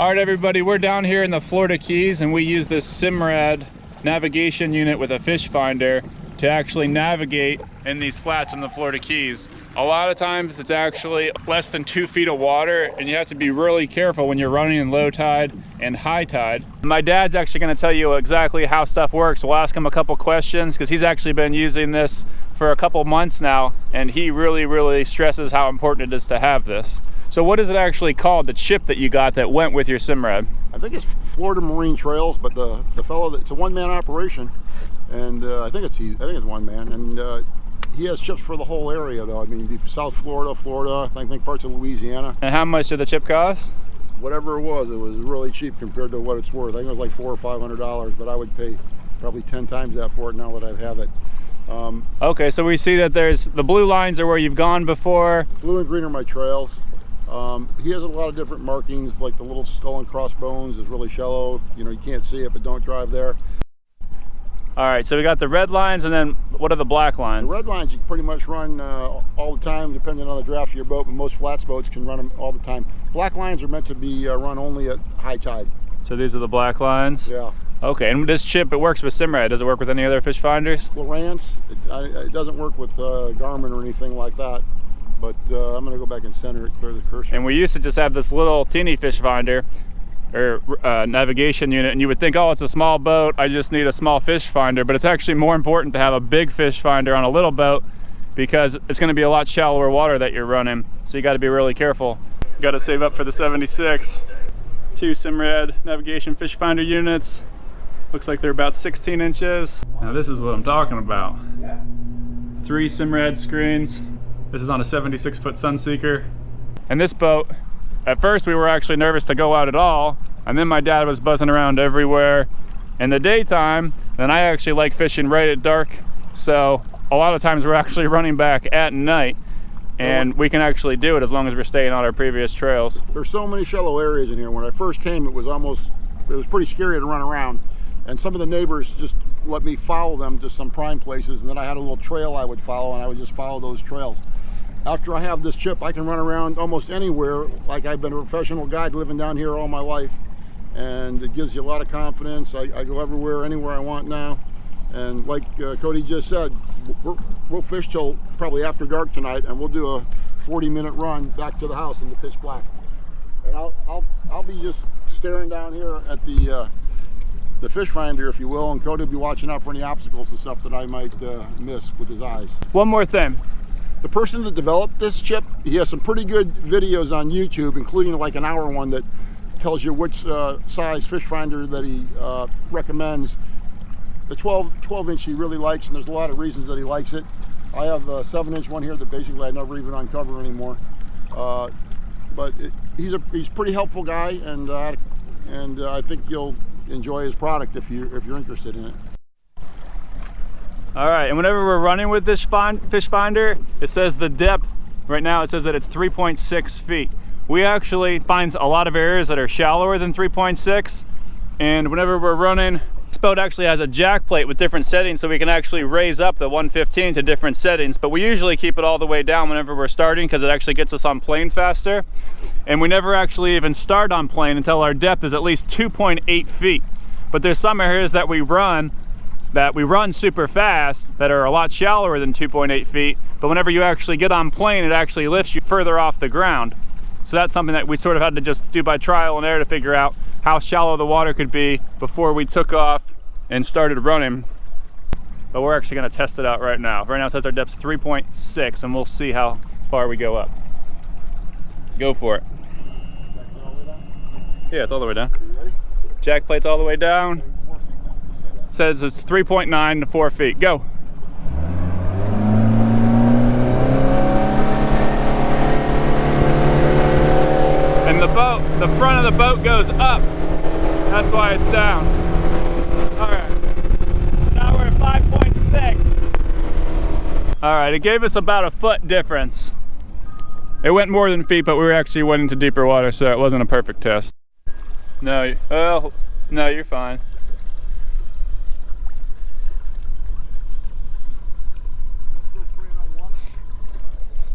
All right, everybody, we're down here in the Florida Keys, and we use this Simrad navigation unit with a fish finder to actually navigate in these flats in the Florida Keys. A lot of times it's actually less than 2 feet of water, and you have to be really careful when you're running in low tide and high tide. My dad's actually going to tell you exactly how stuff works. We'll ask him a couple questions because he's actually been using this for a couple months now, and he really stresses how important it is to have this. So what is it actually called, the chip that you got that went with your Simrad? I think it's Florida Marine Trails, but the fellow, it's a one-man operation, and I think it's one man, and he has chips for the whole area though. I mean, South Florida, I think parts of Louisiana. And how much did the chip cost? Whatever it was really cheap compared to what it's worth. I think it was like $400 or $500, but I would pay probably 10 times that for it now that I have it. Okay, so we see that there's the blue lines are where you've gone before. Blue and green are my trails. He has a lot of different markings, like the little skull and crossbones is really shallow. You know, you can't see it, but don't drive there. All right, so we got the red lines, and then what are the black lines? The red lines you can pretty much run all the time, depending on the draft of your boat, but most flats boats can run them all the time. Black lines are meant to be run only at high tide. So these are the black lines? Yeah. Okay, and this chip, it works with Simrad. Does it work with any other fish finders? Lowrance. It doesn't work with Garmin or anything like that. But I'm going to go back and center it, clear the cursor. And we used to just have this little teeny fish finder or navigation unit, and you would think, oh, it's a small boat, I just need a small fish finder. But it's actually more important to have a big fish finder on a little boat because it's going to be a lot shallower water that you're running. So you got to be really careful. Got to save up for the 76. 2 Simrad navigation fish finder units. Looks like they're about 16 inches. Now this is what I'm talking about. 3 Simrad screens. This is on a 76-foot Sunseeker. And this boat, at first we were actually nervous to go out at all, and then my dad was buzzing around everywhere in the daytime, and I actually like fishing right at dark, so a lot of times we're actually running back at night, and we can actually do it as long as we're staying on our previous trails. There's so many shallow areas in here. When I first came, it was pretty scary to run around, and some of the neighbors just let me follow them to some prime places, and then I had a little trail I would follow, and I would just follow those trails. After I have this chip, I can run around almost anywhere, like I've been a professional guide living down here all my life, and it gives you a lot of confidence. I go everywhere, anywhere I want now, and like Cody just said, we'll fish till probably after dark tonight, and we'll do a 40-minute run back to the house in the pitch black. And I'll be just staring down here at the fish finder, if you will, and Cody will be watching out for any obstacles and stuff that I might miss with his eyes. One more thing. The person that developed this chip, he has some pretty good videos on YouTube, including like an hour one that tells you which size fish finder that he recommends. The 12-inch he really likes, and there's a lot of reasons that he likes it. I have a 7-inch one here that basically I never even uncover anymore. But he's a pretty helpful guy, and I think you'll enjoy his product if you're interested in it. All right, and whenever we're running with this fish finder, it says the depth, right now it says that it's 3.6 feet. We actually find a lot of areas that are shallower than 3.6, and whenever we're running, this boat actually has a jack plate with different settings, so we can actually raise up the 115 to different settings, but we usually keep it all the way down whenever we're starting because it actually gets us on plane faster. And we never actually even start on plane until our depth is at least 2.8 feet. But there's some areas that we run super fast that are a lot shallower than 2.8 feet, but whenever you actually get on plane, it actually lifts you further off the ground. So that's something that we sort of had to just do by trial and error to figure out how shallow the water could be before we took off and started running. But we're actually going to test it out right now. Right now it says our depth's 3.6, and we'll see how far we go up. Go for it. Yeah, it's all the way down. Jack plate's all the way down. Says it's 3.9 to 4 feet. Go. And the front of the boat goes up. That's why it's down. All right. Now we're at 5.6. All right, it gave us about a foot difference. It went more than feet, but we actually went into deeper water, so it wasn't a perfect test. No, well, no, you're fine.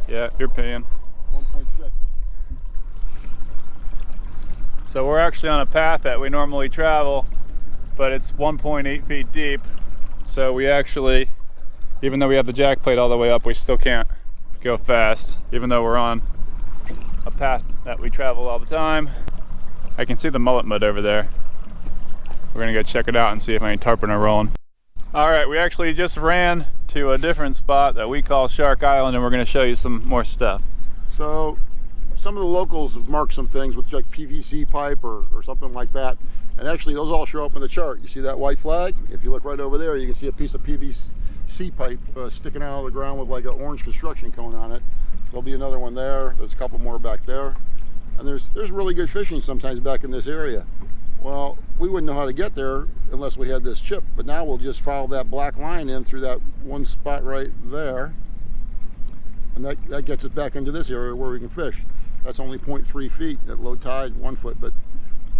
Yeah, you're paying. 1.6. So we're actually on a path that we normally travel, but it's 1.8 feet deep. So we actually, even though we have the jack plate all the way up, we still can't go fast, even though we're on a path that we travel all the time. I can see the mullet mud over there. We're gonna go check it out and see if any tarpon are rolling. All right, we actually just ran to a different spot that we call Shark Island, and we're gonna show you some more stuff. So some of the locals have marked some things with like PVC pipe or something like that. And actually those all show up in the chart. You see that white flag? If you look right over there, you can see a piece of PVC pipe sticking out of the ground with like an orange construction cone on it. There'll be another one there. There's a couple more back there. And there's really good fishing sometimes back in this area. Well, we wouldn't know how to get there unless we had this chip, but now we'll just follow that black line in through that one spot right there. And that gets us back into this area where we can fish. That's only 0.3 feet at low tide, 1 foot, but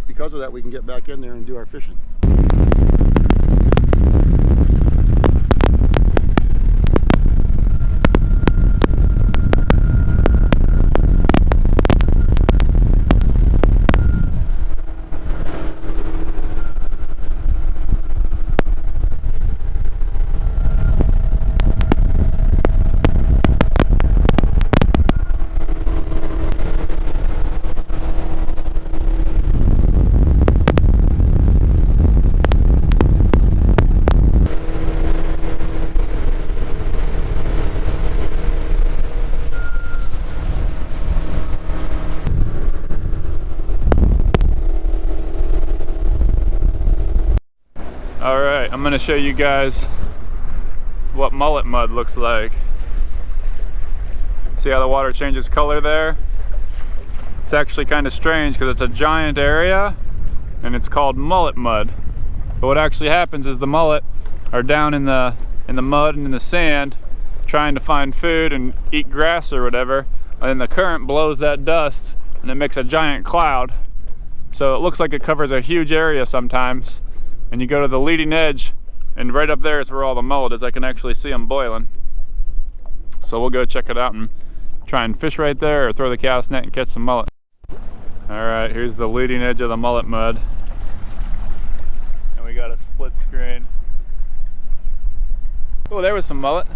because of that we can get back in there and do our fishing. Alright, I'm going to show you guys what mullet mud looks like. See how the water changes color there? It's actually kind of strange because it's a giant area and it's called mullet mud. But what actually happens is the mullet are down in the mud and in the sand trying to find food and eat grass or whatever, and then the current blows that dust and it makes a giant cloud. So it looks like it covers a huge area sometimes. And you go to the leading edge, and right up there is where all the mullet is. I can actually see them boiling. So we'll go check it out and try and fish right there, or throw the cast net and catch some mullet. All right, here's the leading edge of the mullet mud. And we got a split screen. Oh, there was some mullet.